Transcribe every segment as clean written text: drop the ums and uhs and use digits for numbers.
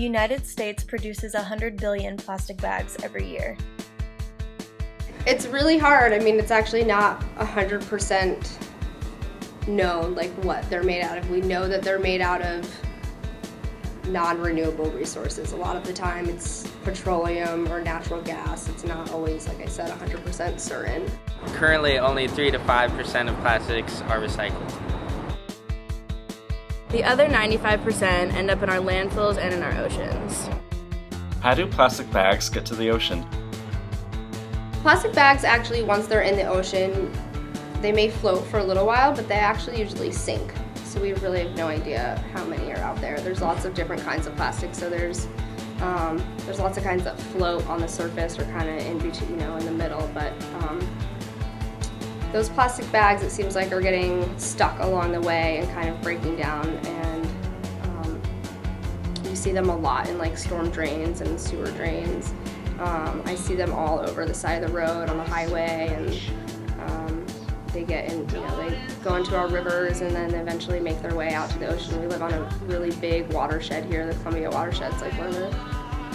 United States produces 100 billion plastic bags every year. It's really hard. I mean, it's actually not 100% known like what they're made out of. We know that they're made out of non-renewable resources. A lot of the time it's petroleum or natural gas. It's not always, like I said, 100% certain. Currently, only 3 to 5% of plastics are recycled. The other 95% end up in our landfills and in our oceans. How do plastic bags get to the ocean? Plastic bags actually, once they're in the ocean, they may float for a little while, but they actually usually sink. So we really have no idea how many are out there. There's lots of different kinds of plastic. So there's lots of kinds that float on the surface or kind of in between, in the middle. But those plastic bags, it seems like, are getting stuck along the way and kind of breaking down. And you see them a lot in like storm drains and sewer drains. I see them all over the side of the road on the highway, and they get in, they go into our rivers and then eventually make their way out to the ocean. We live on a really big watershed here. The Columbia watershed is like one of the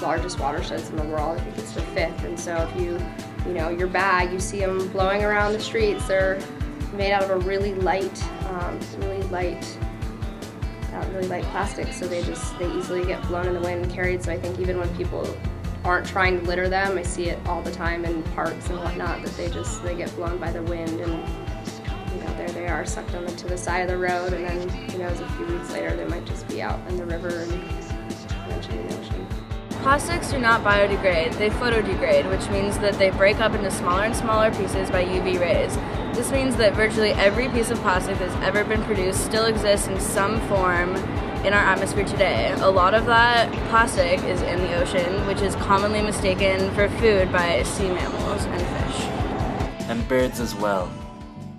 largest watersheds in the world. I think it's the 5th. And so if your bag, you see them blowing around the streets. They're made out of a really light plastic, so they easily get blown in the wind and carried. So I think even when people aren't trying to litter them, I see it all the time in parks and whatnot, that they get blown by the wind, and there they are, sucked onto the side of the road, and then a few weeks later they might just be out in the river and eventually in the ocean. Plastics do not biodegrade, they photodegrade, which means that they break up into smaller and smaller pieces by UV rays. This means that virtually every piece of plastic that's ever been produced still exists in some form in our atmosphere today. A lot of that plastic is in the ocean, which is commonly mistaken for food by sea mammals and fish. And birds as well.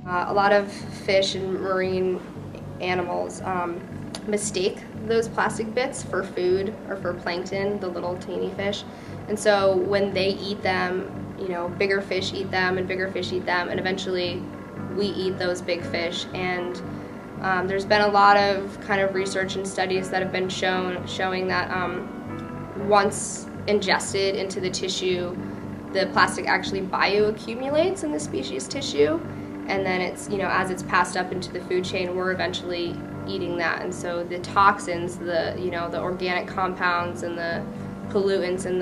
A lot of fish and marine animals mistake those plastic bits for food or for plankton, the little teeny fish. And so when they eat them, bigger fish eat them and bigger fish eat them, and eventually we eat those big fish. And there's been a lot of kind of research and studies that have been showing that once ingested into the tissue, the plastic actually bioaccumulates in the species tissue, and then it's, as it's passed up into the food chain, we're eventually eating that. And so the toxins, the organic compounds and the pollutants in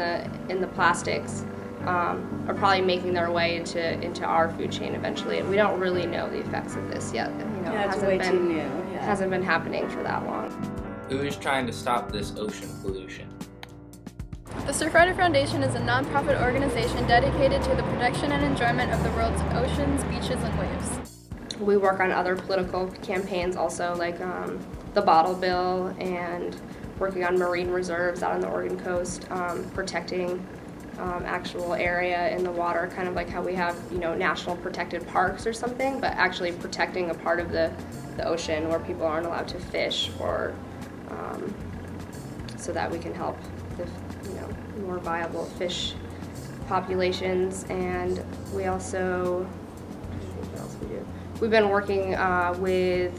the plastics are probably making their way into our food chain eventually, and we don't really know the effects of this yet. It's way too new. It hasn't been happening for that long. Who is trying to stop this ocean pollution? The Surfrider Foundation is a non-profit organization dedicated to the protection and enjoyment of the world's oceans, beaches, and waves. We work on other political campaigns also, like the bottle bill, and working on marine reserves out on the Oregon coast, protecting actual area in the water, kind of like how we have national protected parks or something, but actually protecting a part of the ocean where people aren't allowed to fish, or so that we can help the more viable fish populations. And we also, what else we do? We've been working with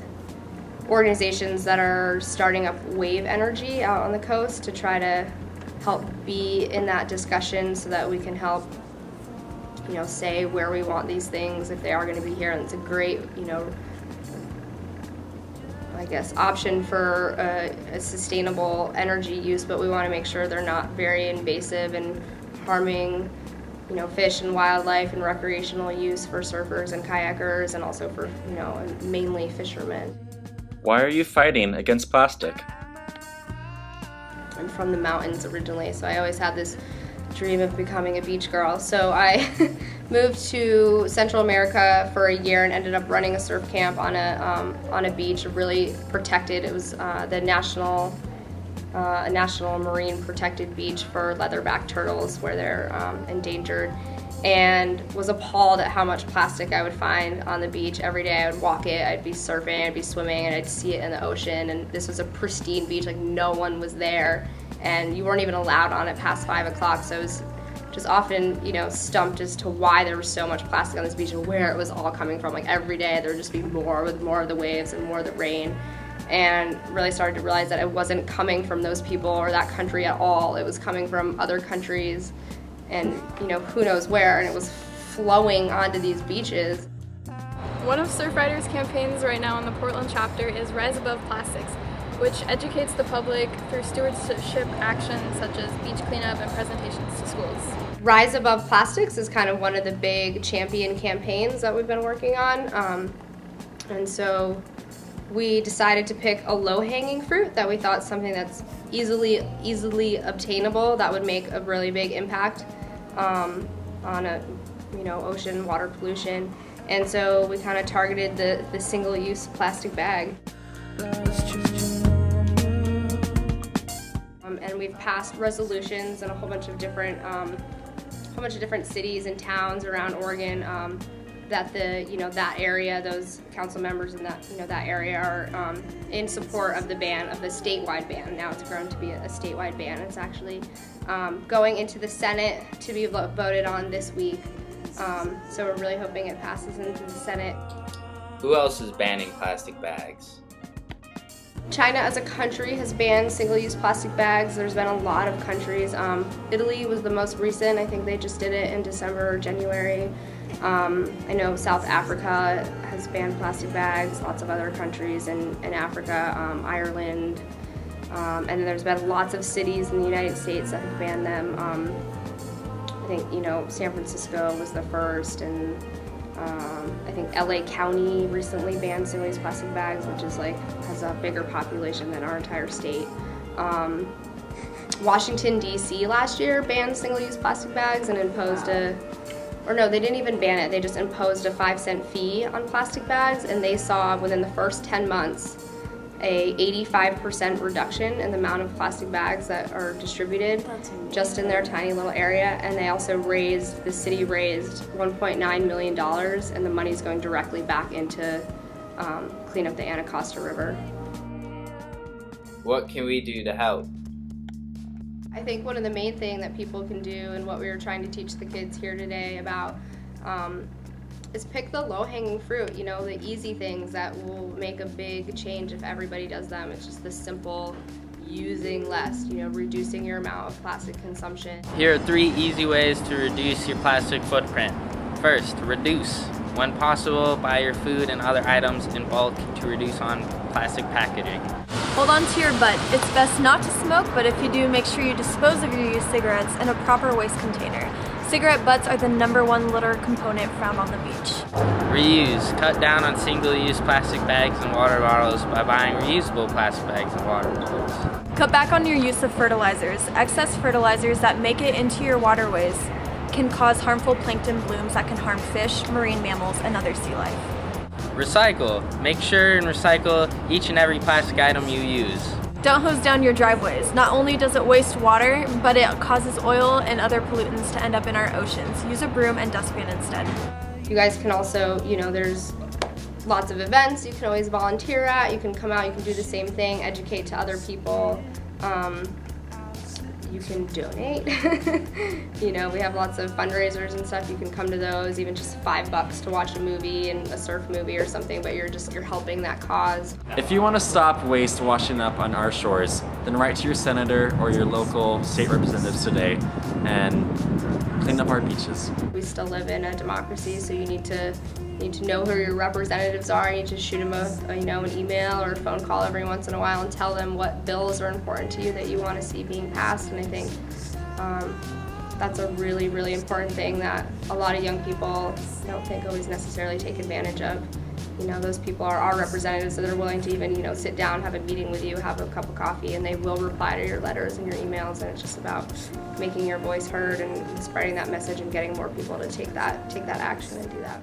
organizations that are starting up wave energy out on the coast to try to help be in that discussion, so that we can help say where we want these things if they are going to be here. And it's a great I guess option for a sustainable energy use, but we want to make sure they're not very invasive and harming fish and wildlife and recreational use for surfers and kayakers, and also for mainly fishermen. Why are you fighting against plastic? I'm from the mountains originally, so I always had this dream of becoming a beach girl. So I moved to Central America for a year and ended up running a surf camp on a beach, really protected. It was the national marine protected beach for leatherback turtles, where they're endangered, and was appalled at how much plastic I would find on the beach every day. I would walk it, I'd be surfing, I'd be swimming, and I'd see it in the ocean. And this was a pristine beach, like no one was there, and you weren't even allowed on it past 5 o'clock. So I was just often, stumped as to why there was so much plastic on this beach and where it was all coming from. Like every day there would just be more, with more of the waves and more of the rain. and really started to realize that it wasn't coming from those people or that country at all. It was coming from other countries and, you know, who knows where, and it was flowing onto these beaches. One of Surfrider's campaigns right now in the Portland chapter is Rise Above Plastics, which educates the public through stewardship actions such as beach cleanup and presentations to schools. Rise Above Plastics is kind of one of the big champion campaigns that we've been working on. And so we decided to pick a low-hanging fruit that we thought something that's easily obtainable that would make a really big impact on ocean water pollution. And so we kind of targeted the single-use plastic bag. And we've passed resolutions in a whole bunch of different cities and towns around Oregon that that area, those council members in that area are in support of the ban, of the statewide ban. Now it's grown to be a statewide ban. It's actually going into the Senate to be voted on this week. So we're really hoping it passes into the Senate. Who else is banning plastic bags? China as a country has banned single-use plastic bags. There's been a lot of countries. Italy was the most recent. I think they just did it in December or January. I know South Africa has banned plastic bags, lots of other countries in Africa, Ireland, and there's been lots of cities in the United States that have banned them. I think, San Francisco was the first, and I think LA County recently banned single-use plastic bags, which is has a bigger population than our entire state. Washington, D.C. last year banned single-use plastic bags and imposed they didn't even ban it, they just imposed a 5-cent fee on plastic bags, and they saw within the first 10 months a 85% reduction in the amount of plastic bags that are distributed just in their tiny little area. And they also the city raised $1.9 million, and the money's going directly back into clean up the Anacostia River. What can we do to help? I think one of the main things that people can do, and what we were trying to teach the kids here today about, is pick the low-hanging fruit, the easy things that will make a big change if everybody does them. It's just the simple using less, reducing your amount of plastic consumption. Here are 3 easy ways to reduce your plastic footprint. First, reduce. When possible, buy your food and other items in bulk to reduce on plastic packaging. Hold on to your butt. It's best not to smoke, but if you do, make sure you dispose of your used cigarettes in a proper waste container. Cigarette butts are the #1 litter component found on the beach. Reuse. Cut down on single-use plastic bags and water bottles by buying reusable plastic bags and water bottles. Cut back on your use of fertilizers. Excess fertilizers that make it into your waterways can cause harmful plankton blooms that can harm fish, marine mammals, and other sea life. Recycle. Make sure and recycle each and every plastic item you use. Don't hose down your driveways. Not only does it waste water, but it causes oil and other pollutants to end up in our oceans. Use a broom and dustpan instead. You guys can also, there's lots of events you can always volunteer at. You can come out, you can do the same thing, educate to other people. You can donate. We have lots of fundraisers and stuff. You can come to those, even just $5 to watch a movie, and a surf movie or something, but you're helping that cause. If you want to stop waste washing up on our shores, then write to your senator or your local state representatives today and clean up our beaches. We still live in a democracy, so you need to know who your representatives are. You need to shoot them an email or a phone call every once in a while and tell them what bills are important to you that you want to see being passed. And I think that's a really, really important thing that a lot of young people don't think always necessarily take advantage of. Those people are our representatives, so they're willing to even, sit down, have a meeting with you, have a cup of coffee, and they will reply to your letters and your emails, and it's just about making your voice heard and spreading that message and getting more people to take that action and do that.